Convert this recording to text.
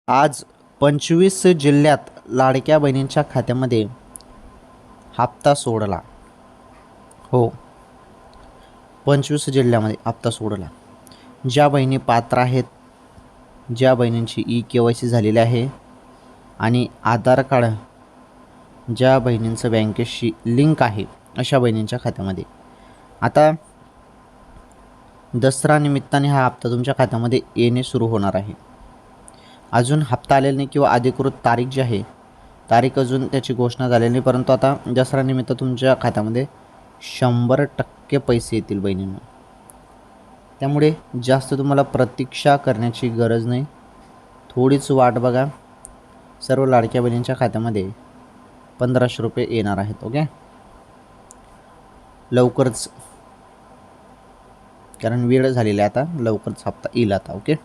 आज 25 जिल्ह्यात लाडक्या बहिणींच्या खात्यामध्ये हप्ता सोडला. हो, 25 जिल्ह्यामध्ये हप्ता सोडला. ज्या बहिणी पात्र आहेत, ज्या बहिणींची KYC झालेली आहे आणि आधार कार्ड ज्या बहिणींचं बँकेशी लिंक आहे, अशा बहिणींच्या खात्यामध्ये आता दसरा निमित्ताने हा हप्ता तुमच्या खात्यामध्ये येणे सुरू होणार आहे. अजून हप्ता आलेला नाही किंवा अधिकृत तारीख जी आहे, तारीख अजून त्याची घोषणा झालेली नाही, परंतु आता दसरा निमित्त तुमच्या खात्यामध्ये 100% पैसे येतील बहिणींनो. त्यामुळे जास्त तुम्हाला प्रतीक्षा करण्याची गरज नाही. थोडीच वाट बघा. सर्व लाडक्या बहिणींच्या खात्यामध्ये 1500 रुपये येणार आहेत. ओके, लवकरच, कारण वेळ झालेला आहे आता, लवकरच हप्ता येईल आता. ओके.